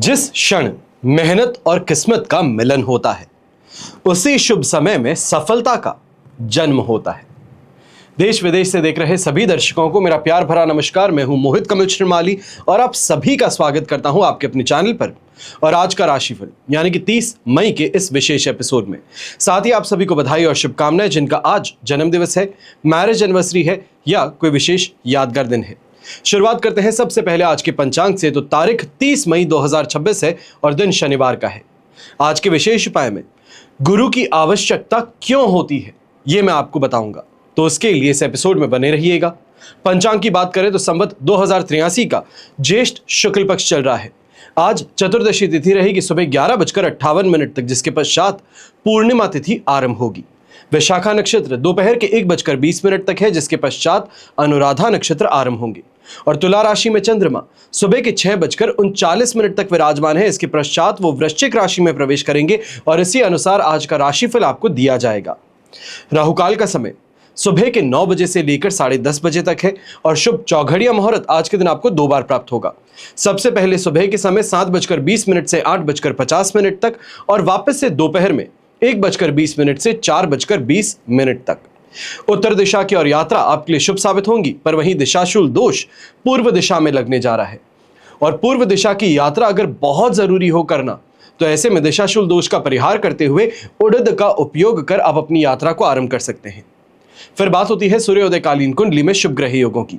जिस क्षण मेहनत और किस्मत का मिलन होता है उसी शुभ समय में सफलता का जन्म होता है। देश विदेश से देख रहे सभी दर्शकों को मेरा प्यार भरा नमस्कार। मैं हूं मोहित कमल श्रीमाली और आप सभी का स्वागत करता हूं आपके अपने चैनल पर। और आज का राशिफल यानी कि 30 मई के इस विशेष एपिसोड में साथ ही आप सभी को बधाई और शुभकामनाएं जिनका आज जन्म दिवस है, मैरिज एनिवर्सरी है या कोई विशेष यादगार दिन है। शुरुआत करते हैं सबसे पहले आज के पंचांग से। तो तारीख 30 मई 2026 है और दिन शनिवार का है। आज के विशेष उपाय में गुरु की आवश्यकता क्यों होती है ये मैं आपको बताऊंगा, तो उसके लिए इस एपिसोड में बने रहिएगा। पंचांग की बात करें तो संवत 2083 का ज्येष्ठ शुक्ल पक्ष चल रहा है। आज चतुर्दशी तिथि रहेगी सुबह 11:58 तक, जिसके पश्चात पूर्णिमा तिथि आरंभ होगी। विशाखा नक्षत्र दोपहर के 1:20 तक है, जिसके पश्चात अनुराधा नक्षत्र आरंभ होंगे। और तुला राशि में चंद्रमा सुबह के 6:39 तक विराजमान है। इसके पश्चात वो वृश्चिक राशि में प्रवेश करेंगे और इसी अनुसार आज का राशिफल आपको दिया जाएगा। राहुकाल का समय सुबह के 9 बजे से लेकर 10:30 बजे तक है और शुभ चौघड़िया मुहूर्त आज के दिन आपको 2 बार प्राप्त होगा। सबसे पहले सुबह के समय 7:20 से 8:50 तक और वापस से दोपहर में 1:20 से 4:20 तक। उत्तर दिशा की ओर यात्रा आपके लिए शुभ साबित होंगी, पर वहीं दिशाशूल दोष पूर्व दिशा में लगने जा रहा है। और पूर्व दिशा की यात्रा अगर बहुत जरूरी हो करना तो ऐसे में दिशाशूल दोष का परिहार करते हुए उड़द का उपयोग कर आप अपनी यात्रा को आरंभ कर सकते हैं। फिर बात होती है सूर्योदयकालीन कुंडली में शुभ ग्रह योगों की।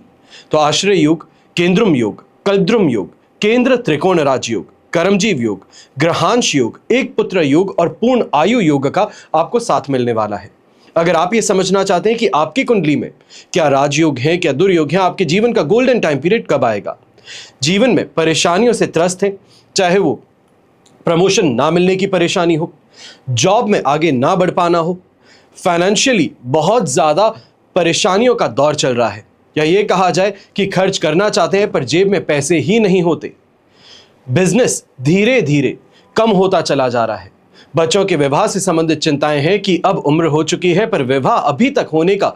तो आश्रय योग, केंद्रुम योग, कल्द्रुम योग, केंद्र त्रिकोण राज योग, कर्मजीव योग, ग्रहांश योग, एक पुत्र योग और पूर्ण आयु योग का आपको साथ मिलने वाला है। अगर आप ये समझना चाहते हैं कि आपकी कुंडली में क्या राजयोग है, क्या दुर्योग है, आपके जीवन का गोल्डन टाइम पीरियड कब आएगा, जीवन में परेशानियों से त्रस्त हैं, चाहे वो प्रमोशन ना मिलने की परेशानी हो, जॉब में आगे ना बढ़ पाना हो, फाइनेंशियली बहुत ज्यादा परेशानियों का दौर चल रहा है, या ये कहा जाए कि खर्च करना चाहते हैं पर जेब में पैसे ही नहीं होते, बिजनेस धीरे धीरे कम होता चला जा रहा है, बच्चों के विवाह से संबंधित चिंताएं हैं कि अब उम्र हो चुकी है पर विवाह अभी तक होने का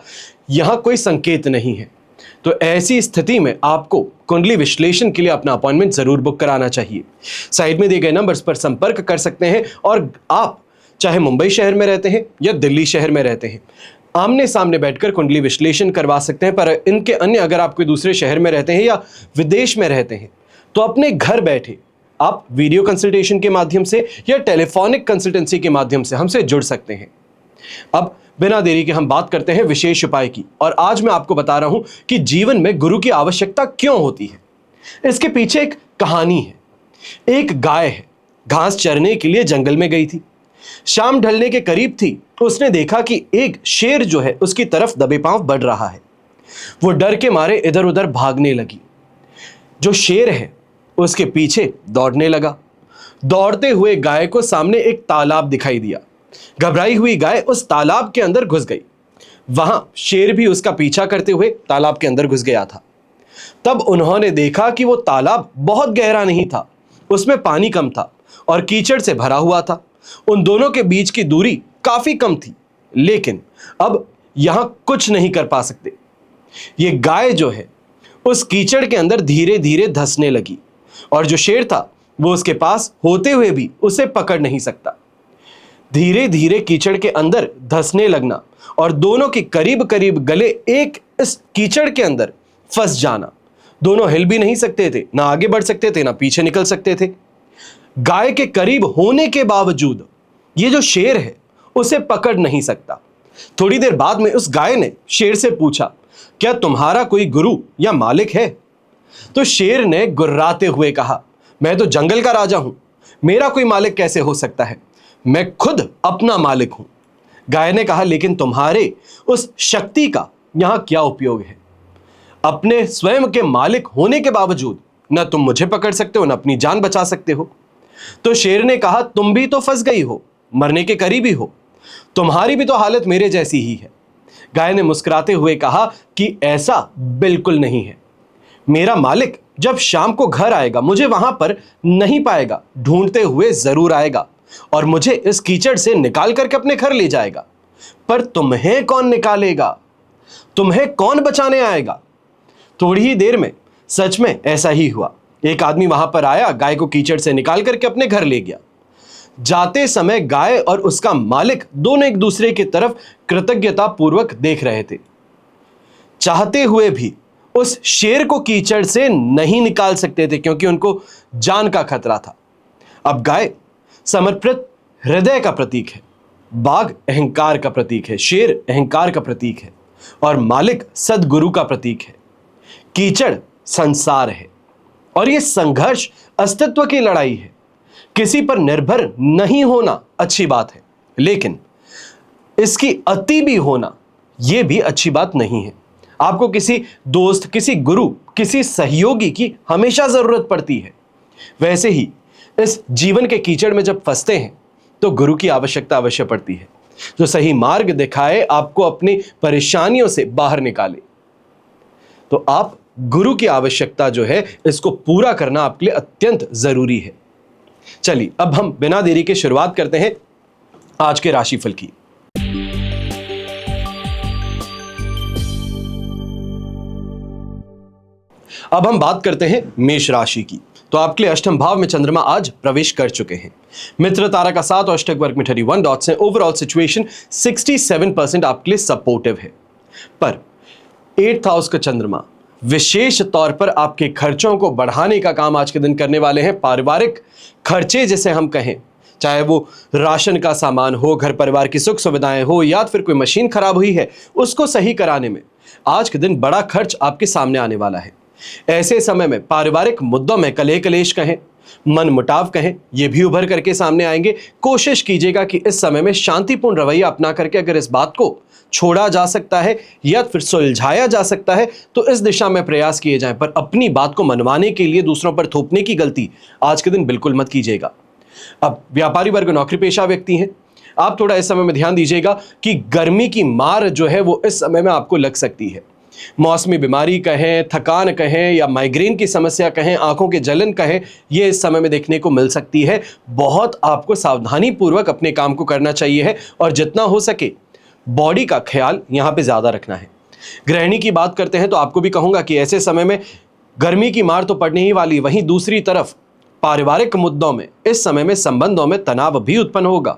यहां कोई संकेत नहीं है, तो ऐसी स्थिति में आपको कुंडली विश्लेषण के लिए अपना अपॉइंटमेंट जरूर बुक कराना चाहिए। साइड में दिए गए नंबर्स पर संपर्क कर सकते हैं और आप चाहे मुंबई शहर में रहते हैं या दिल्ली शहर में रहते हैं, आमने सामने बैठकर कुंडली विश्लेषण करवा सकते हैं। पर इनके अन्य अगर आप कोई दूसरे शहर में रहते हैं या विदेश में रहते हैं तो अपने घर बैठे आप वीडियो कंसल्टेशन के माध्यम से या टेलीफोनिक कंसल्टेंसी के माध्यम से हमसे जुड़ सकते हैं। अब बिना देरी के हम बात करते हैं विशेष उपाय की, और आज मैं आपको बता रहा हूं कि जीवन में गुरु की आवश्यकता क्यों होती है। इसके पीछे एक कहानी है। एक गाय है, घास चरने के लिए जंगल में गई थी। शाम ढलने के करीब थी, उसने देखा कि एक शेर जो है उसकी तरफ दबे पांव बढ़ रहा है। वो डर के मारे इधर उधर भागने लगी। जो शेर है उसके पीछे दौड़ने लगा। दौड़ते हुए गाय को सामने एक तालाब दिखाई दिया। घबराई हुई गाय उस तालाब के अंदर घुस गई। वहां शेर भी उसका पीछा करते हुए तालाब के अंदर घुस गया था। तब उन्होंने देखा कि वो तालाब बहुत गहरा नहीं था, उसमें पानी कम था और कीचड़ से भरा हुआ था। उन दोनों के बीच की दूरी काफी कम थी, लेकिन अब यहां कुछ नहीं कर पा सकते। ये गाय जो है उस कीचड़ के अंदर धीरे धीरे धंसने लगी और जो शेर था वो उसके पास होते हुए भी उसे पकड़ नहीं सकता। धीरे धीरे कीचड़ के अंदर धंसने लगना और दोनों के करीब करीब गले एक इस कीचड़ के अंदर फंस जाना। दोनों हिल भी नहीं सकते थे, ना आगे बढ़ सकते थे, ना पीछे निकल सकते थे। गाय के करीब होने के बावजूद ये जो शेर है उसे पकड़ नहीं सकता। थोड़ी देर बाद में उस गाय ने शेर से पूछा, क्या तुम्हारा कोई गुरु या मालिक है? तो शेर ने गुर्राते हुए कहा, मैं तो जंगल का राजा हूं, मेरा कोई मालिक कैसे हो सकता है, मैं खुद अपना मालिक हूं। गाय ने कहा, लेकिन तुम्हारे उस शक्ति का यहां क्या उपयोग है? अपने स्वयं के मालिक होने के बावजूद न तुम मुझे पकड़ सकते हो, न अपनी जान बचा सकते हो। तो शेर ने कहा, तुम भी तो फंस गई हो, मरने के करीब ही हो, तुम्हारी भी तो हालत मेरे जैसी ही है। गाय ने मुस्कुराते हुए कहा कि ऐसा बिल्कुल नहीं है। मेरा मालिक जब शाम को घर आएगा मुझे वहां पर नहीं पाएगा, ढूंढते हुए जरूर आएगा और मुझे इस कीचड़ से निकाल करके अपने घर ले जाएगा। पर तुम्हें कौन निकालेगा? तुम्हें कौन बचाने आएगा? थोड़ी ही देर में सच में ऐसा ही हुआ। एक आदमी वहां पर आया, गाय को कीचड़ से निकाल करके अपने घर ले गया। जाते समय गाय और उसका मालिक दोनों एक दूसरे की तरफ कृतज्ञता पूर्वक देख रहे थे। चाहते हुए भी उस शेर को कीचड़ से नहीं निकाल सकते थे क्योंकि उनको जान का खतरा था। अब गाय समर्पित हृदय का प्रतीक है, बाघ अहंकार का प्रतीक है, शेर अहंकार का प्रतीक है और मालिक सद्गुरु का प्रतीक है। कीचड़ संसार है और यह संघर्ष अस्तित्व की लड़ाई है। किसी पर निर्भर नहीं होना अच्छी बात है, लेकिन इसकी अति भी होना यह भी अच्छी बात नहीं है। आपको किसी दोस्त, किसी गुरु, किसी सहयोगी की हमेशा जरूरत पड़ती है। वैसे ही इस जीवन के कीचड़ में जब फंसते हैं तो गुरु की आवश्यकता अवश्य पड़ती है, जो सही मार्ग दिखाए, आपको अपनी परेशानियों से बाहर निकाले। तो आप गुरु की आवश्यकता जो है, इसको पूरा करना आपके लिए अत्यंत जरूरी है। चलिए अब हम बिना देरी के शुरुआत करते हैं आज के राशिफल की। अब हम बात करते हैं मेष राशि की। तो आपके लिए अष्टम भाव में चंद्रमा आज प्रवेश कर चुके हैं। मित्र तारा का साथ और अष्टक वर्ग में 31 डॉट्स हैं। ओवरऑल सिचुएशन 67% आपके लिए सपोर्टिव है। पर 8th हाउस का चंद्रमा विशेष तौर पर आपके खर्चों को बढ़ाने का काम आज के दिन करने वाले हैं। पारिवारिक खर्चे जिसे हम कहें, चाहे वो राशन का सामान हो, घर परिवार की सुख सुविधाएं हो, या फिर कोई मशीन खराब हुई है उसको सही कराने में आज के दिन बड़ा खर्च आपके सामने आने वाला है। ऐसे समय में पारिवारिक मुद्दों में कलह कलेश कहें, मन मुटाव कहें, ये भी उभर करके सामने आएंगे। कोशिश कीजिएगा कि इस समय में शांतिपूर्ण रवैया अपना करके अगर इस बात को छोड़ा जा सकता है या फिर सुलझाया जा सकता है तो इस दिशा में प्रयास किए जाएं। पर अपनी बात को मनवाने के लिए दूसरों पर थोपने की गलती आज के दिन बिल्कुल मत कीजिएगा। अब व्यापारी वर्ग, नौकरी पेशा व्यक्ति हैं, आप थोड़ा इस समय में ध्यान दीजिएगा कि गर्मी की मार जो है वो इस समय में आपको लग सकती है। मौसमी बीमारी कहें, थकान कहें या माइग्रेन की समस्या कहें, आंखों के जलन कहें, ये इस समय में देखने को मिल सकती है। बहुत आपको सावधानी पूर्वक अपने काम को करना चाहिए है और जितना हो सके बॉडी का ख्याल यहां पे ज्यादा रखना है। गृहिणी की बात करते हैं तो आपको भी कहूंगा कि ऐसे समय में गर्मी की मार तो पड़ने ही वाली, वहीं दूसरी तरफ पारिवारिक मुद्दों में इस समय में संबंधों में तनाव भी उत्पन्न होगा।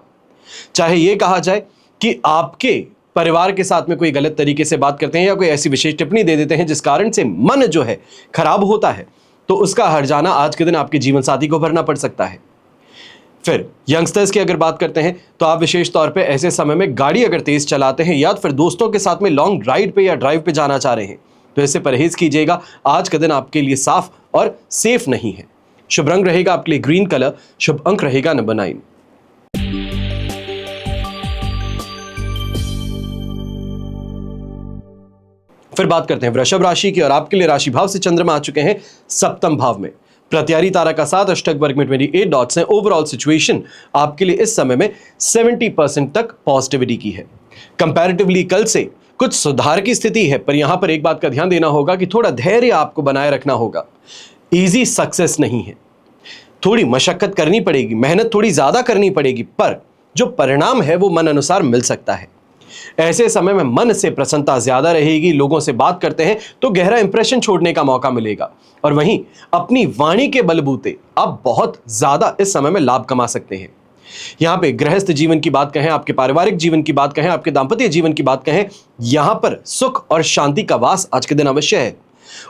चाहे यह कहा जाए कि आपके परिवार के साथ में कोई गलत तरीके से बात करते हैं या कोई ऐसी विशेष टिप्पणी दे देते हैं जिस कारण से मन जो है खराब होता है, तो उसका हर्जाना आज के दिन आपके जीवन साथी को भरना पड़ सकता है। फिर यंगस्टर्स की अगर बात करते हैं तो आप विशेष तौर पे ऐसे समय में गाड़ी अगर तेज चलाते हैं या फिर दोस्तों के साथ में लॉन्ग राइड पे या ड्राइव पे जाना चाह रहे हैं तो इससे परहेज कीजिएगा। आज का दिन आपके लिए साफ और सेफ नहीं है। शुभ रंग रहेगा आपके लिए ग्रीन कलर, शुभ अंक रहेगा नंबर 9। फिर बात करते हैं वृषभ राशि की और आपके लिए राशि भाव से चंद्रमा आ चुके हैं 7th भाव में। प्रत्यारी तारा का साथ, अष्टक वर्ग में 28 डॉट्स हैं। ओवरऑल सिचुएशन आपके लिए इस समय में 70% तक पॉजिटिविटी की है। कंपैरेटिवली कल से कुछ सुधार की स्थिति है, पर यहां पर एक बात का ध्यान देना होगा कि थोड़ा धैर्य आपको बनाए रखना होगा। इजी सक्सेस नहीं है, थोड़ी मशक्कत करनी पड़ेगी, मेहनत थोड़ी ज्यादा करनी पड़ेगी, पर जो परिणाम है वो मन अनुसार मिल सकता है। ऐसे समय में मन से प्रसन्नता ज्यादा रहेगी। लोगों से बात करते हैं तो गहरा इंप्रेशन छोड़ने का मौका मिलेगा और वहीं अपनी वाणी के बलबूते आप बहुत ज्यादा इस समय में लाभ कमा सकते हैं। यहां पे गृहस्थ जीवन की बात कहें, आपके पारिवारिक जीवन की बात कहें, आपके दांपत्य जीवन की बात कहें, यहां पर सुख और शांति का वास आज के दिन अवश्य है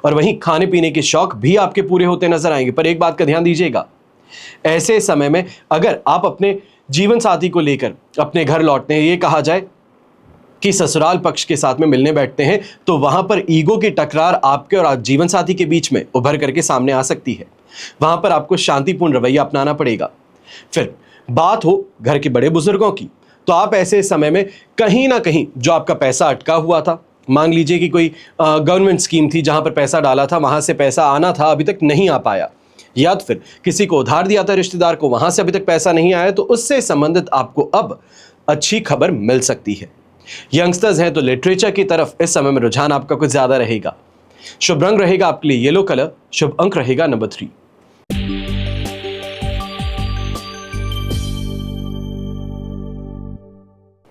और वहीं खाने पीने के शौक भी आपके पूरे होते नजर आएंगे। पर एक बात का ध्यान दीजिएगा, ऐसे समय में अगर आप अपने जीवन साथी को लेकर अपने घर लौटते हैं, ये कहा जाए कि ससुराल पक्ष के साथ में मिलने बैठते हैं, तो वहां पर ईगो की टकरार आपके और जीवन साथी के बीच में उभर करके सामने आ सकती है। वहां पर आपको शांतिपूर्ण रवैया अपनाना पड़ेगा। फिर बात हो घर के बड़े बुजुर्गों की, तो आप ऐसे समय में कहीं ना कहीं जो आपका पैसा अटका हुआ था, मान लीजिए कि कोई गवर्नमेंट स्कीम थी जहां पर पैसा डाला था, वहां से पैसा आना था, अभी तक नहीं आ पाया, या फिर किसी को उधार दिया था रिश्तेदार को, वहां से अभी तक पैसा नहीं आया, तो उससे संबंधित आपको अब अच्छी खबर मिल सकती है। यंगस्टर्स हैं तो लिटरेचर की तरफ इस समय में रुझान आपका कुछ ज्यादा रहेगा। शुभ रंग रहेगा आपके लिए येलो कलर, शुभ अंक रहेगा नंबर 3।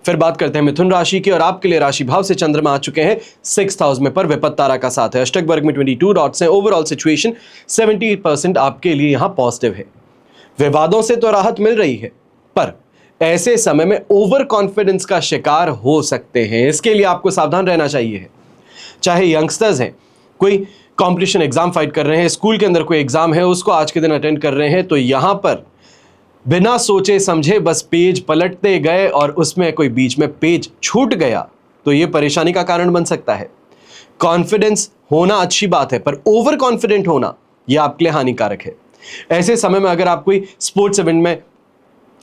फिर बात करते हैं मिथुन राशि की, और आपके लिए राशि भाव से चंद्रमा आ चुके हैं 6th हाउस में, पर विपत्त तारा का साथ है। अष्टक वर्ग में 22 डॉट्स हैं। ओवरऑल सिचुएशन 70% आपके लिए यहां पॉजिटिव है। विवादों से तो राहत मिल रही है, पर ऐसे समय में ओवर कॉन्फिडेंस का शिकार हो सकते हैं। इसके लिए आपको सावधान रहना चाहिए। चाहे यंगस्टर्स हैं, कोई कॉम्पिटिशन एग्जाम फाइट कर रहे हैं, स्कूल के अंदर कोई एग्जाम है उसको आज के दिन अटेंड कर रहे हैं, तो यहां पर बिना सोचे समझे बस पेज पलटते गए और उसमें कोई बीच में पेज छूट गया तो यह परेशानी का कारण बन सकता है। कॉन्फिडेंस होना अच्छी बात है, पर ओवर कॉन्फिडेंट होना यह आपके लिए हानिकारक है। ऐसे समय में अगर आप कोई स्पोर्ट्स इवेंट में,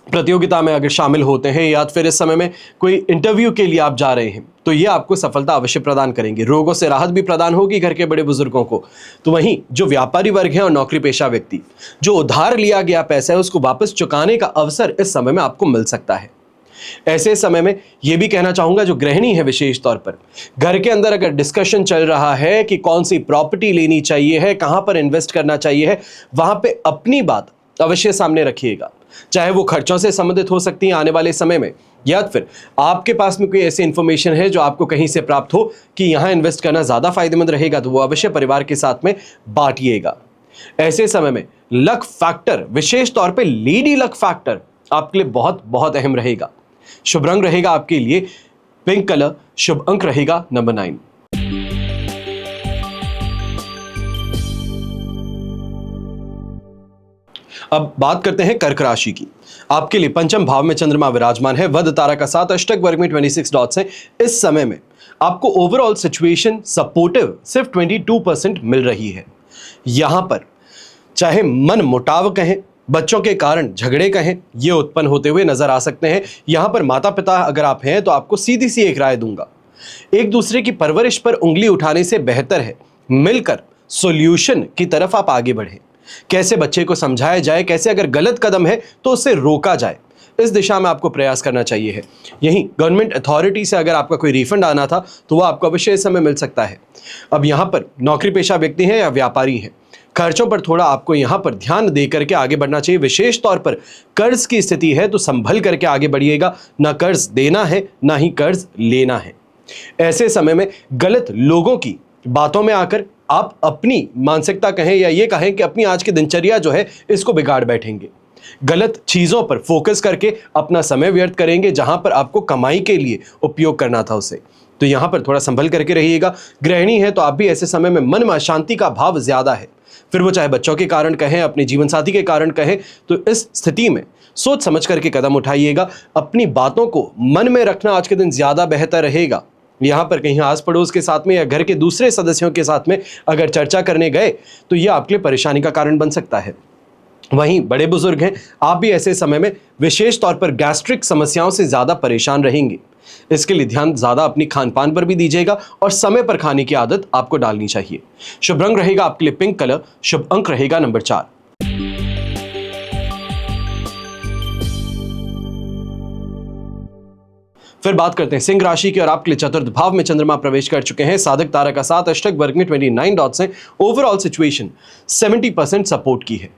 प्रतियोगिता में अगर शामिल होते हैं, या फिर इस समय में कोई इंटरव्यू के लिए आप जा रहे हैं, तो ये आपको सफलता अवश्य प्रदान करेंगे। रोगों से राहत भी प्रदान होगी घर के बड़े बुजुर्गों को। तो वहीं जो व्यापारी वर्ग है और नौकरी पेशा व्यक्ति, जो उधार लिया गया पैसा है उसको वापस चुकाने का अवसर इस समय में आपको मिल सकता है। ऐसे समय में यह भी कहना चाहूंगा, जो गृहिणी है विशेष तौर पर, घर के अंदर अगर डिस्कशन चल रहा है कि कौन सी प्रॉपर्टी लेनी चाहिए है, कहां पर इन्वेस्ट करना चाहिए है, वहां पे अपनी बात अवश्य सामने रखिएगा। चाहे वो खर्चों से संबंधित हो सकती है आने वाले समय में, या फिर आपके पास में कोई ऐसी इंफॉर्मेशन है जो आपको कहीं से प्राप्त हो कि यहां इन्वेस्ट करना ज्यादा फायदेमंद रहेगा, तो वो अवश्य परिवार के साथ में बांटिएगा। ऐसे समय में लक फैक्टर, विशेष तौर पे लेडी लक फैक्टर आपके लिए बहुत बहुत अहम रहेगा। शुभ रंग रहेगा आपके लिए पिंक कलर, शुभ अंक रहेगा नंबर 9। अब बात करते हैं कर्क राशि की। आपके लिए पंचम भाव में चंद्रमा विराजमान है, वध तारा का साथ, अष्टक वर्ग में 26 डॉट्स हैं। इस समय में आपको ओवरऑल सिचुएशन सपोर्टिव सिर्फ 22% मिल रही है। यहां पर चाहे मन मुटाव कहें, बच्चों के कारण झगड़े कहें, ये उत्पन्न होते हुए नजर आ सकते हैं। यहां पर माता पिता अगर आप हैं तो आपको सीधी सी एक राय दूंगा, एक दूसरे की परवरिश पर उंगली उठाने से बेहतर है मिलकर सॉल्यूशन की तरफ आप आगे बढ़ें। कैसे बच्चे को समझाया जाए, कैसे अगर गलत कदम है तो उसे रोका जाए, इस दिशा में आपको प्रयास करना चाहिए है। यहीं गवर्नमेंट अथॉरिटी से अगर आपका कोई रिफंड आना था तो वह आपको अवश्य इस समय मिल सकता है। अब यहां पर नौकरी पेशा व्यक्ति हैं या व्यापारी हैं, खर्चों पर थोड़ा आपको यहां पर ध्यान दे करके आगे बढ़ना चाहिए। विशेष तौर पर कर्ज की स्थिति है तो संभल करके आगे बढ़िएगा, ना कर्ज देना है ना ही कर्ज लेना है। ऐसे समय में गलत लोगों की बातों में आकर आप अपनी मानसिकता कहें या ये कहें कि अपनी आज की दिनचर्या जो है इसको बिगाड़ बैठेंगे। गलत चीजों पर फोकस करके अपना समय व्यर्थ करेंगे जहां पर आपको कमाई के लिए उपयोग करना था उसे। तो यहां पर थोड़ा संभल करके रहिएगा। गृहिणी है तो आप भी ऐसे समय में मन में अशांति का भाव ज्यादा है, फिर वो चाहे बच्चों के कारण कहें, अपने जीवन साथी के कारण कहें, तो इस स्थिति में सोच समझ करके कदम उठाइएगा। अपनी बातों को मन में रखना आज के दिन ज्यादा बेहतर रहेगा। यहां पर कहीं आस पड़ोस के साथ में या घर के दूसरे सदस्यों के साथ में अगर चर्चा करने गए तो यह आपके लिए परेशानी का कारण बन सकता है। वहीं बड़े बुजुर्ग हैं, आप भी ऐसे समय में विशेष तौर पर गैस्ट्रिक समस्याओं से ज्यादा परेशान रहेंगे। इसके लिए ध्यान ज्यादा अपनी खान पान पर भी दीजिएगा और समय पर खाने की आदत आपको डालनी चाहिए। शुभ रंग रहेगा आपके लिए पिंक कलर, शुभ अंक रहेगा नंबर 4। फिर बात करते हैं सिंह राशि की, और आपके लिए चतुर्थ भाव में चंद्रमा प्रवेश कर चुके हैं, साधक तारा का साथ, अष्टक वर्ग में 29 डॉट्स हैं। ओवरऑल सिचुएशन 70% सपोर्ट की है,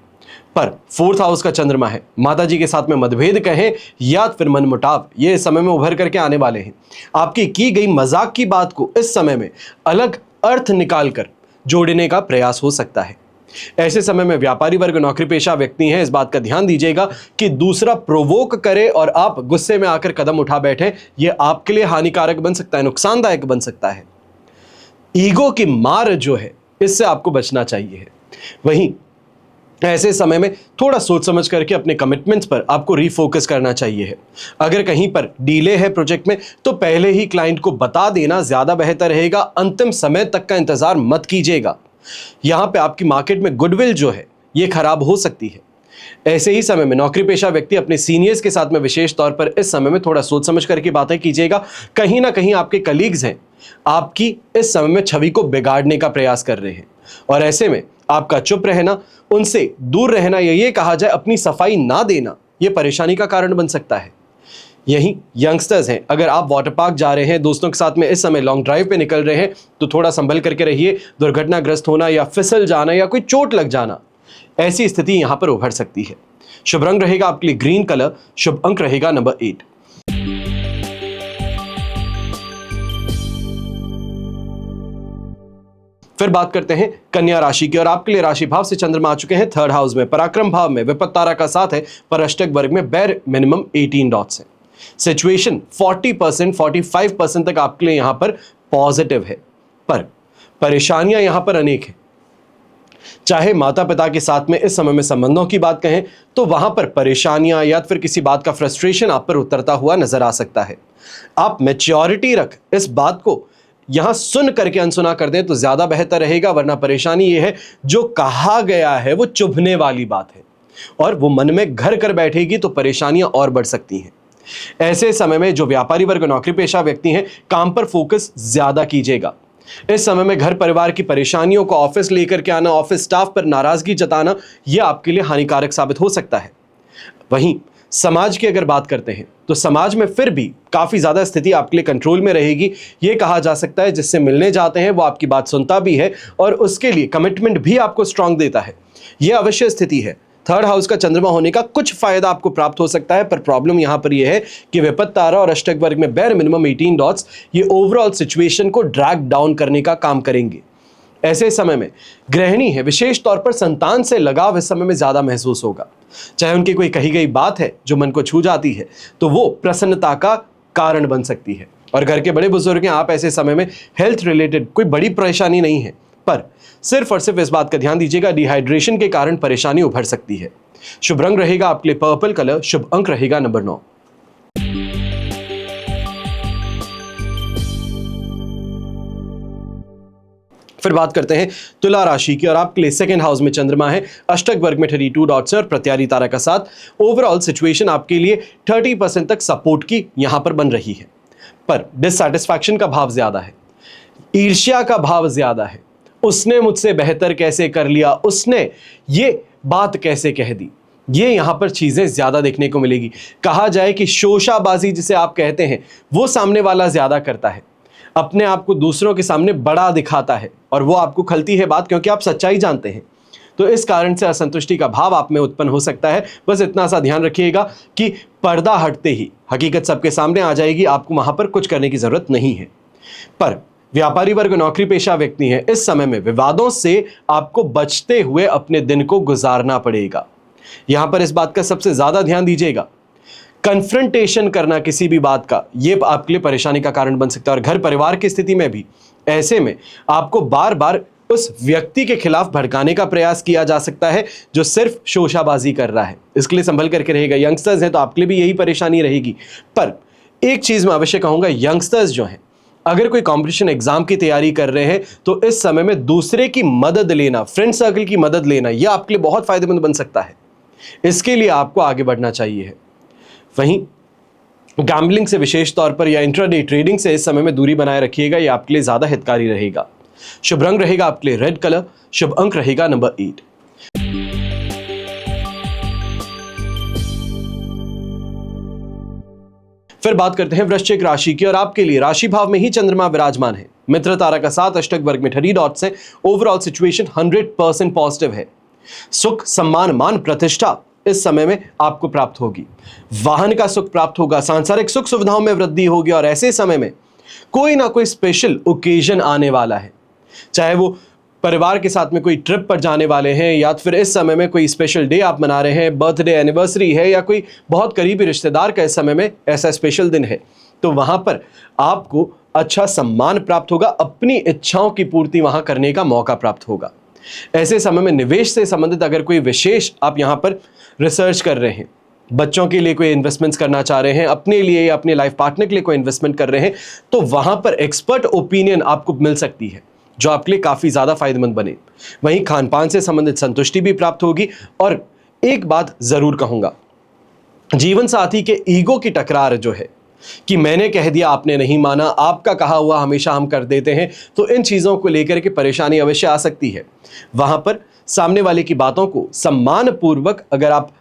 पर 4th हाउस का चंद्रमा है। माताजी के साथ में मतभेद कहें या फिर मनमुटाव, ये इस समय में उभर करके आने वाले हैं। आपकी की गई मजाक की बात को इस समय में अलग अर्थ निकालकर जोड़ने का प्रयास हो सकता है। ऐसे समय में व्यापारी वर्ग, नौकरी पेशा व्यक्ति हैं, इस बात का ध्यान दीजिएगा कि दूसरा प्रोवोक करे और आप गुस्से में आकर कदम उठा बैठे, यह आपके लिए हानिकारक बन सकता है, नुकसानदायक बन सकता है। ईगो की मार जो है इससे आपको बचना चाहिए। वहीं ऐसे समय में थोड़ा सोच समझ करके अपने कमिटमेंट्स पर आपको रीफोकस करना चाहिए है। अगर कहीं पर डीले है प्रोजेक्ट में तो पहले ही क्लाइंट को बता देना ज्यादा बेहतर रहेगा। अंतिम समय तक का इंतजार मत कीजिएगा, यहां पे आपकी मार्केट में गुडविल जो है ये खराब हो सकती है। ऐसे ही समय में नौकरी पेशा व्यक्ति अपने सीनियर्स के साथ में विशेष तौर पर इस समय में थोड़ा सोच समझ करके बातें कीजिएगा। कहीं ना कहीं आपके कलीग्स हैं आपकी इस समय में छवि को बिगाड़ने का प्रयास कर रहे हैं, और ऐसे में आपका चुप रहना, उनसे दूर रहना या ये कहा जाए अपनी सफाई ना देना, यह परेशानी का कारण बन सकता है। यही यंगस्टर्स हैं, अगर आप वाटर पार्क जा रहे हैं, दोस्तों के साथ में इस समय लॉन्ग ड्राइव पे निकल रहे हैं, तो थोड़ा संभल करके रहिए। दुर्घटनाग्रस्त होना या फिसल जाना या कोई चोट लग जाना, ऐसी स्थिति यहां पर उभर सकती है। शुभ रंग रहेगा आपके लिए ग्रीन कलर, शुभ अंक रहेगा नंबर 8। फिर बात करते हैं कन्या राशि की, और आपके लिए राशि भाव से चंद्रमा आ चुके हैं थर्ड हाउस में, पराक्रम भाव में, विपत्त तारा का साथ है, पर अष्टक वर्ग में बैर मिनिमम 18 डॉट्स है। सिचुएशन 40% 45% तक आपके लिए यहां पर पॉजिटिव है, पर परेशानियां यहां पर अनेक है। चाहे माता पिता के साथ में इस समय में संबंधों की बात कहें तो वहां पर परेशानियां या फिर किसी बात का फ्रस्ट्रेशन आप पर उतरता हुआ नजर आ सकता है। आप मैच्योरिटी रख इस बात को यहां सुन करके अनसुना कर दें तो ज्यादा बेहतर रहेगा, वरना परेशानी यह है जो कहा गया है वो चुभने वाली बात है और वो मन में घर कर बैठेगी तो परेशानियां और बढ़ सकती हैं। ऐसे समय में जो व्यापारी वर्ग नौकरी पेशा व्यक्ति हैं, काम पर फोकस ज्यादा कीजिएगा। इस समय में घर परिवार की परेशानियों को ऑफिस लेकर के आना, ऑफिस स्टाफ पर नाराजगी जताना, यह आपके लिए हानिकारक साबित हो सकता है। वहीं समाज की अगर बात करते हैं तो समाज में फिर भी काफी ज्यादा स्थिति आपके लिए कंट्रोल में रहेगी। यह कहा जा सकता है जिससे मिलने जाते हैं वो आपकी बात सुनता भी है और उसके लिए कमिटमेंट भी आपको स्ट्रांग देता है। यह अवश्य स्थिति है। थर्ड हाउस का चंद्रमा होने का कुछ फायदा आपको प्राप्त हो सकता है, पर प्रॉब्लम यहां पर यह है कि विपत्त तारा और अष्टक वर्ग में बैर मिनिमम 18 डॉट्स ये ओवरऑल सिचुएशन को ड्रैग डाउन करने का काम करेंगे। ऐसे समय में गृहिणी है, विशेष तौर पर संतान से लगाव इस समय में ज्यादा महसूस होगा। चाहे उनकी कोई कही गई बात है जो मन को छू जाती है तो वो प्रसन्नता का कारण बन सकती है। और घर के बड़े बुजुर्ग हैं, आप ऐसे समय में हेल्थ रिलेटेड कोई बड़ी परेशानी नहीं है, पर सिर्फ और सिर्फ इस बात का ध्यान दीजिएगा डिहाइड्रेशन के कारण परेशानी उभर सकती है। शुभ रंग रहेगा आपके लिए पर्पल कलर, शुभ अंक रहेगा नंबर 9। फिर बात करते हैं तुला राशि की, और आपके लिए सेकंड हाउस में चंद्रमा है, अष्टक वर्ग में 32 डॉट्स है और प्रत्यारी तारा का साथ। ओवरऑल सिचुएशन आपके लिए 30% तक सपोर्ट की यहां पर बन रही है, पर डिससैटिस्फैक्शन का भाव ज्यादा है, ईर्ष्या का भाव ज्यादा है। उसने मुझसे बेहतर कैसे कर लिया, उसने ये बात कैसे कह दी, ये यहां पर चीजें ज्यादा देखने को मिलेगी। कहा जाए कि शोशाबाजी जिसे आप कहते हैं वो सामने वाला ज्यादा करता है, अपने आप को दूसरों के सामने बड़ा दिखाता है और वो आपको खलती है बात, क्योंकि आप सच्चाई जानते हैं। तो इस कारण से असंतुष्टि का भाव आप में उत्पन्न हो सकता है। बस इतना सा ध्यान रखिएगा कि पर्दा हटते ही हकीकत सबके सामने आ जाएगी, आपको वहां पर कुछ करने की जरूरत नहीं है। पर व्यापारी वर्ग नौकरी पेशा व्यक्ति हैं, इस समय में विवादों से आपको बचते हुए अपने दिन को गुजारना पड़ेगा। यहां पर इस बात का सबसे ज्यादा ध्यान दीजिएगा, कन्फ्रंटेशन करना किसी भी बात का यह आपके लिए परेशानी का कारण बन सकता है। और घर परिवार की स्थिति में भी ऐसे में आपको बार बार उस व्यक्ति के खिलाफ भड़काने का प्रयास किया जा सकता है जो सिर्फ शोशाबाजी कर रहा है। इसके लिए संभल करके रहेगा। यंगस्टर्स हैं तो आपके लिए भी यही परेशानी रहेगी। पर एक चीज मैं अवश्य कहूंगा, यंगस्टर्स जो हैं अगर कोई कॉम्पिटिशन एग्जाम की तैयारी कर रहे हैं तो इस समय में दूसरे की मदद लेना, फ्रेंड सर्कल की मदद लेना, यह आपके लिए बहुत फायदेमंद बन सकता है। इसके लिए आपको आगे बढ़ना चाहिए। वहीं गैम्बलिंग से विशेष तौर पर या इंट्राडे ट्रेडिंग से इस समय में दूरी बनाए रखिएगा, यह आपके लिए ज्यादा हितकारी रहेगा। शुभ रंग रहेगा आपके लिए रेड कलर, शुभ अंक रहेगा नंबर 8। फिर बात करते हैं वृश्चिक राशि की, और आपके लिए राशि भाव में ही चंद्रमा विराजमान है, मित्र तारा का साथ, अष्टक वर्ग में 30 डॉट्स है। ओवरऑल सिचुएशन 100% पॉजिटिव है। सुख सम्मान मान प्रतिष्ठा इस समय में आपको प्राप्त होगी, वाहन का सुख प्राप्त होगा, सांसारिक सुख सुविधाओं में वृद्धि होगी। और ऐसे समय में कोई ना कोई स्पेशल ओकेजन आने वाला है, चाहे वो परिवार के साथ में कोई ट्रिप पर जाने वाले हैं या फिर इस समय में कोई स्पेशल डे आप मना रहे हैं, बर्थडे एनिवर्सरी है या कोई बहुत करीबी रिश्तेदार का इस समय में ऐसा स्पेशल दिन है, तो वहां पर आपको अच्छा सम्मान प्राप्त होगा, अपनी इच्छाओं की पूर्ति वहां करने का मौका प्राप्त होगा। ऐसे समय में निवेश से संबंधित अगर कोई विशेष आप यहां पर रिसर्च कर रहे हैं, बच्चों के लिए कोई इन्वेस्टमेंट्स करना चाह रहे हैं, अपने लिए या अपने लाइफ पार्टनर के लिए कोई इन्वेस्टमेंट कर रहे हैं, तो वहां पर एक्सपर्ट ओपिनियन आपको मिल सकती है जो आपके लिए काफी ज्यादा फायदेमंद बने। वहीं खान पान से संबंधित संतुष्टि भी प्राप्त होगी। और एक बात जरूर कहूंगा, जीवन साथी के ईगो की टकरार जो है कि मैंने कह दिया आपने नहीं माना, आपका कहा हुआ हमेशा हम कर देते हैं, तो इन चीजों को लेकर के परेशानी अवश्य आ सकती है। वहां पर सामने वाले की बातों को सम्मान पूर्वक अगर आप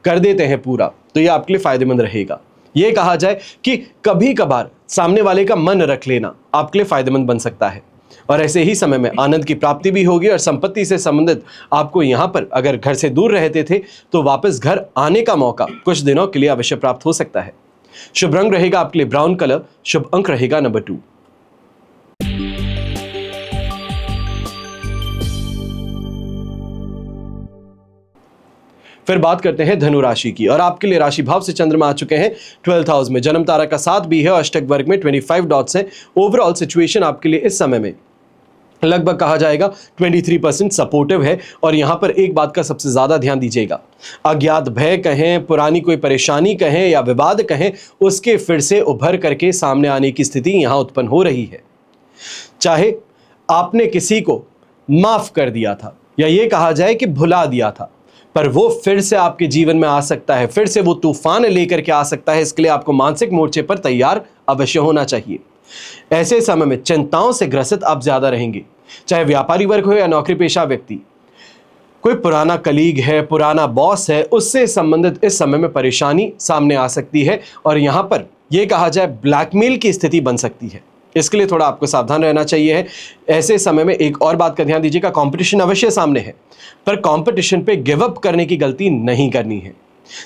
कर देते हैं पूरा, तो यह आपके लिए फायदेमंद रहेगा। यह कहा जाए कि कभी कभार सामने वाले का मन रख लेना आपके लिए फायदेमंद बन सकता है। और ऐसे ही समय में आनंद की प्राप्ति भी होगी। और संपत्ति से संबंधित आपको यहां पर अगर घर से दूर रहते थे तो वापस घर आने का मौका कुछ दिनों के लिए अवश्य प्राप्त हो सकता है। शुभ रंग रहेगा आपके लिए ब्राउन कलर, शुभ अंक रहेगा नंबर 2। फिर बात करते हैं धनु राशि की, और आपके लिए राशि भाव से चंद्रमा आ चुके हैं 12th हाउस में। जन्म तारा का 7 भी है और अष्टक वर्ग में 25 डॉट्स हैं। ओवरऑल सिचुएशन आपके लिए इस समय में लगभग कहा जाएगा 23% सपोर्टिव है। और यहां पर एक बात का सबसे ज्यादा ध्यान दीजिएगा, अज्ञात भय कहें, पुरानी कोई परेशानी कहें या विवाद कहें, उसके फिर से उभर करके सामने आने की स्थिति यहां उत्पन्न हो रही है। चाहे आपने किसी को माफ कर दिया था या ये कहा जाए कि भुला दिया था, पर वो फिर से आपके जीवन में आ सकता है, फिर से वो तूफान लेकर के आ सकता है। इसके लिए आपको मानसिक मोर्चे पर तैयार अवश्य होना चाहिए। ऐसे समय में चिंताओं से ग्रसित आप ज्यादा रहेंगे, चाहे व्यापारी वर्ग हो या नौकरी पेशा व्यक्ति। कोई पुराना कलीग है, पुराना बॉस है, उससे संबंधित इस समय में परेशानी सामने आ सकती है और यहां पर यह कहा जाए ब्लैकमेल की स्थिति बन सकती है। इसके लिए थोड़ा आपको सावधान रहना चाहिए है। ऐसे समय में एक और बात का ध्यान दीजिएगा, कंपटीशन अवश्य सामने है, पर कंपटीशन पे गिव अप करने की गलती नहीं करनी है।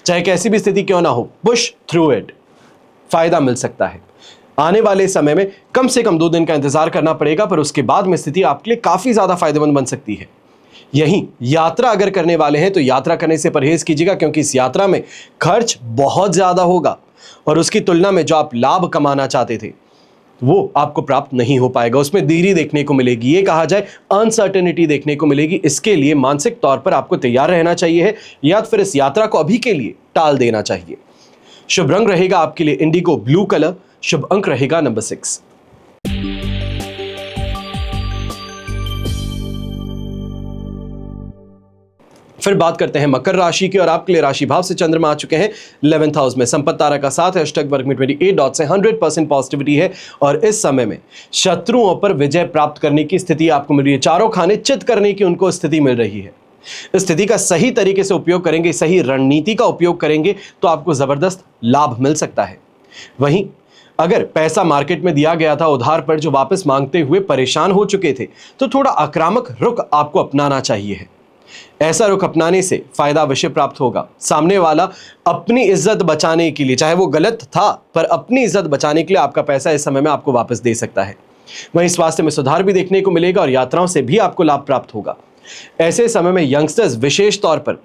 चाहे कैसी भी स्थिति क्यों ना हो, पुश थ्रू इट, फायदा मिल सकता है। आने वाले समय में कम से कम 2 दिन का इंतजार करना पड़ेगा, पर उसके बाद में स्थिति आपके लिए काफी ज्यादा फायदेमंद बन सकती है। यही यात्रा अगर करने वाले हैं तो यात्रा करने से परहेज कीजिएगा, क्योंकि इस यात्रा में खर्च बहुत ज्यादा होगा और उसकी तुलना में जो आप लाभ कमाना चाहते थे वो आपको प्राप्त नहीं हो पाएगा। उसमें देरी देखने को मिलेगी, ये कहा जाए अनसर्टेनिटी देखने को मिलेगी। इसके लिए मानसिक तौर पर आपको तैयार रहना चाहिए है, या फिर इस यात्रा को अभी के लिए टाल देना चाहिए। शुभ रंग रहेगा आपके लिए इंडिगो ब्लू कलर। शुभ अंक रहेगा नंबर 6। फिर बात करते हैं मकर राशि की, और आपके लिए राशि भाव से चंद्रमा आ चुके हैं 11th हाउस में। संपत्ति तारा का 7 है, अष्टक वर्ग में 28 डॉट्स है, 100% पॉजिटिविटी है और इस समय में शत्रुओं पर विजय प्राप्त करने की स्थिति आपको मिल रही है। चारों खाने चित करने की उनको स्थिति मिल रही है। इस स्थिति का सही तरीके से उपयोग करेंगे, सही रणनीति का उपयोग करेंगे तो आपको जबरदस्त लाभ मिल सकता है। वहीं अगर पैसा मार्केट में दिया गया था उधार पर, जो वापस मांगते हुए परेशान हो चुके थे, तो थोड़ा आक्रामक रुख आपको अपनाना चाहिए है। ऐसा रुख अपनाने से फायदा अवश्य प्राप्त होगा। सामने वाला अपनी इज्जत बचाने के लिए, चाहे वो गलत था, पर अपनी इज्जत बचाने के लिए आपका पैसा इस समय में आपको वापस दे सकता है। वहीं स्वास्थ्य में सुधार भी देखने को मिलेगा और यात्राओं से भी आपको लाभ प्राप्त होगा। ऐसे समय में यंगस्टर्स विशेष तौर पर,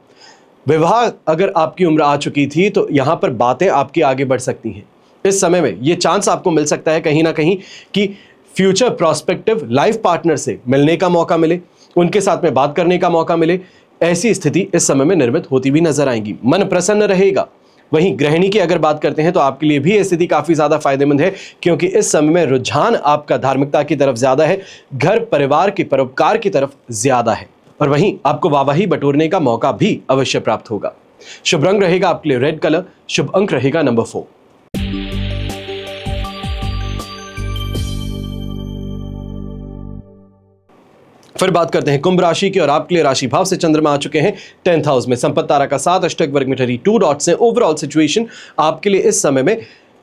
विवाह अगर आपकी उम्र आ चुकी थी तो यहां पर बातें आपकी आगे बढ़ सकती हैं। इस समय में ये चांस आपको मिल सकता है कहीं ना कहीं कि फ्यूचर प्रोस्पेक्टिव लाइफ पार्टनर से मिलने का मौका मिले, उनके साथ में बात करने का मौका मिले। ऐसी स्थिति इस समय में निर्मित होती भी नजर आएंगी, मन प्रसन्न रहेगा। वहीं गृहिणी की अगर बात करते हैं तो आपके लिए भी स्थिति काफी ज्यादा फायदेमंद है, क्योंकि इस समय में रुझान आपका धार्मिकता की तरफ ज्यादा है, घर परिवार के परोपकार की तरफ ज्यादा है और वहीं आपको वाहवाही बटोरने का मौका भी अवश्य प्राप्त होगा। शुभ रंग रहेगा आपके लिए रेड कलर। शुभ अंक रहेगा नंबर 4। फिर बात करते हैं कुंभ राशि की, और आपके लिए राशि भाव से चंद्रमा आ चुके हैं 10th हाउस में। संपत्ति तारा का 7, अष्टक वर्ग में 32 डॉट्स हैं। ओवरऑल सिचुएशन आपके लिए इस समय में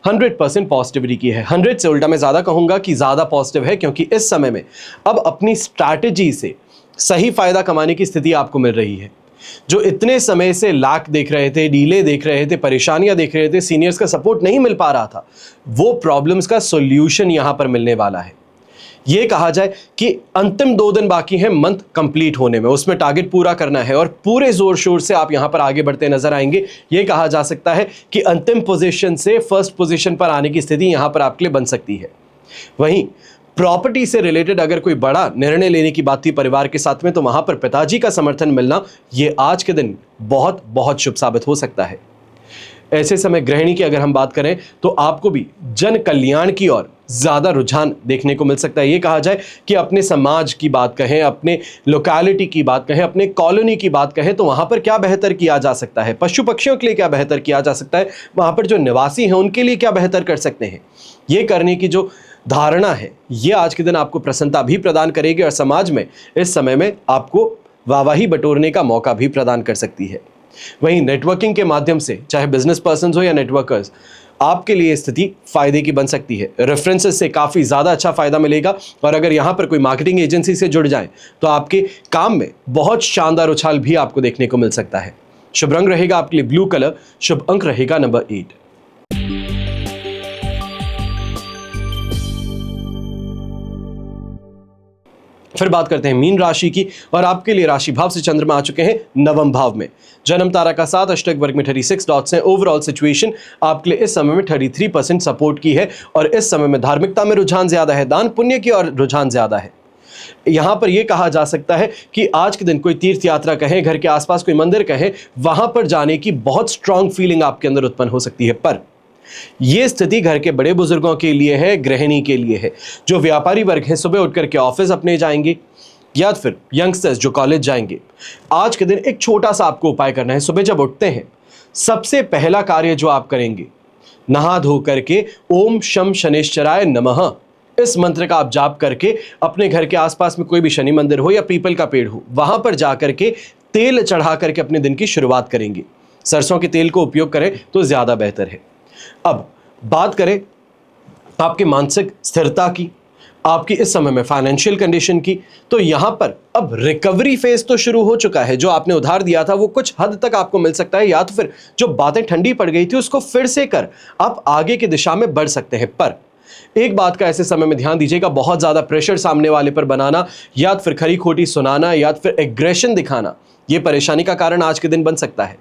100% पॉजिटिविटी की है। 100 से उल्टा मैं ज्यादा कहूंगा कि ज्यादा पॉजिटिव है, क्योंकि इस समय में अब अपनी स्ट्रैटेजी से सही फायदा कमाने की स्थिति आपको मिल रही है। जो इतने समय से लाख देख रहे थे, डीले देख रहे थे, परेशानियां देख रहे थे, सीनियर्स का सपोर्ट नहीं मिल पा रहा था, वो प्रॉब्लम्स का सोल्यूशन यहां पर मिलने वाला है। ये कहा जाए कि अंतिम 2 दिन बाकी हैं मंथ कंप्लीट होने में, उसमें टारगेट पूरा करना है और पूरे जोर शोर से आप यहां पर आगे बढ़ते नजर आएंगे। ये कहा जा सकता है कि अंतिम पोजीशन से फर्स्ट पोजीशन पर आने की स्थिति यहां पर आपके लिए बन सकती है। वहीं प्रॉपर्टी से रिलेटेड अगर कोई बड़ा निर्णय लेने की बात थी परिवार के साथ में, तो वहां पर पिताजी का समर्थन मिलना ये आज के दिन बहुत बहुत शुभ साबित हो सकता है। ऐसे समय गृहिणी की अगर हम बात करें तो आपको भी जन कल्याण की ओर ज्यादा रुझान देखने को मिल सकता है। ये कहा जाए कि अपने समाज की बात कहें, अपने लोकेलिटी की बात कहें, अपने कॉलोनी की बात कहें, तो वहां पर क्या बेहतर किया जा सकता है, पशु पक्षियों के लिए क्या बेहतर किया जा सकता है, वहां पर जो निवासी हैं उनके लिए क्या बेहतर कर सकते हैं, ये करने की जो धारणा है ये आज के दिन आपको प्रसन्नता भी प्रदान करेगी और समाज में इस समय में आपको वाहवाही बटोरने का मौका भी प्रदान कर सकती है। वहीं नेटवर्किंग के माध्यम से, चाहे बिजनेस पर्सन हो या नेटवर्कर्स, आपके लिए स्थिति फायदे की बन सकती है। रेफरेंसेस से काफी ज्यादा अच्छा फायदा मिलेगा और अगर यहां पर कोई मार्केटिंग एजेंसी से जुड़ जाए तो आपके काम में बहुत शानदार उछाल भी आपको देखने को मिल सकता है। शुभ रंग रहेगा आपके लिए ब्लू कलर। शुभ अंक रहेगा नंबर 8। फिर बात करते हैं मीन राशि की, और आपके लिए राशि भाव से चंद्रमा आ चुके हैं नवम भाव में। जन्म तारा का 7, अष्टक वर्ग में 36 डॉट्स हैं। ओवरऑल सिचुएशन आपके लिए इस समय में 33% सपोर्ट की है, और इस समय में धार्मिकता में रुझान ज्यादा है, दान पुण्य की और रुझान ज्यादा है। यहां पर यह कहा जा सकता है कि आज के दिन कोई तीर्थ यात्रा कहें, घर के आसपास कोई मंदिर कहें, वहां पर जाने की बहुत स्ट्रांग फीलिंग आपके अंदर उत्पन्न हो सकती है। पर यह स्थिति घर के बड़े बुजुर्गों के लिए है, गृहिणी के लिए है। जो व्यापारी वर्ग है सुबह उठ करके ऑफिस अपने जाएंगे, या फिर यंगस्टर्स जो कॉलेज जाएंगे, आज के दिन एक छोटा सा आपको उपाय करना है। सुबह जब उठते हैं, सबसे पहला कार्य जो आप करेंगे, नहा धो करके ओम शम शनेश्चराय नमः इस मंत्र का आप जाप करके अपने घर के आसपास में कोई भी शनि मंदिर हो या पीपल का पेड़ हो, वहां पर जाकर के तेल चढ़ा करके अपने दिन की शुरुआत करेंगे। सरसों के तेल को उपयोग करें तो ज्यादा बेहतर है। अब बात करें आपकी मानसिक स्थिरता की, आपकी इस समय में फाइनेंशियल कंडीशन की, तो यहां पर अब रिकवरी फेज तो शुरू हो चुका है। जो आपने उधार दिया था वो कुछ हद तक आपको मिल सकता है, या तो फिर जो बातें ठंडी पड़ गई थी उसको फिर से कर आप आगे की दिशा में बढ़ सकते हैं। पर एक बात का ऐसे समय में ध्यान दीजिएगा, बहुत ज्यादा प्रेशर सामने वाले पर बनाना, या फिर खरी खोटी सुनाना, या फिर एग्रेशन दिखाना, यह परेशानी का कारण आज के दिन बन सकता है।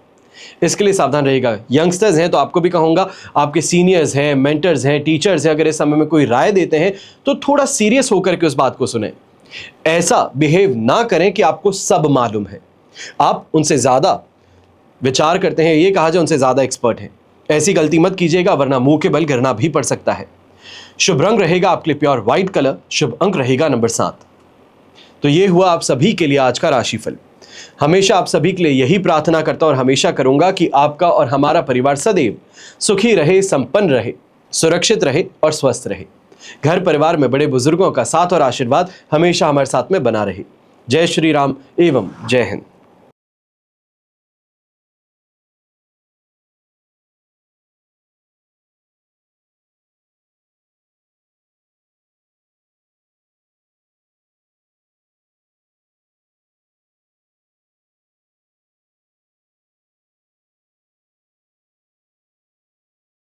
इसके लिए सावधान रहिएगा। यंगस्टर्स हैं तो आपको भी कहूंगा, आपके सीनियर्स हैं, मेंटर्स हैं, टीचर्स हैं, अगर इस समय में कोई राय देते हैं तो थोड़ा सीरियस होकर के उस बात को सुने। ऐसा बिहेव ना करें कि आपको सब मालूम है, आप उनसे ज्यादा विचार करते हैं, ये कहा जाए उनसे ज्यादा एक्सपर्ट हैं। ऐसी गलती मत कीजिएगा, वरना मुंह के बल गिरना भी पड़ सकता है। शुभ रंग रहेगा आपके लिए प्योर व्हाइट कलर, शुभ अंक रहेगा नंबर 7। तो ये हुआ आप सभी के लिए आज का राशिफल। हमेशा आप सभी के लिए यही प्रार्थना करता और हमेशा करूंगा कि आपका और हमारा परिवार सदैव सुखी रहे, संपन्न रहे, सुरक्षित रहे और स्वस्थ रहे। घर परिवार में बड़े बुजुर्गों का साथ और आशीर्वाद हमेशा हमारे साथ में बना रहे। जय श्री राम एवं जय हिंद।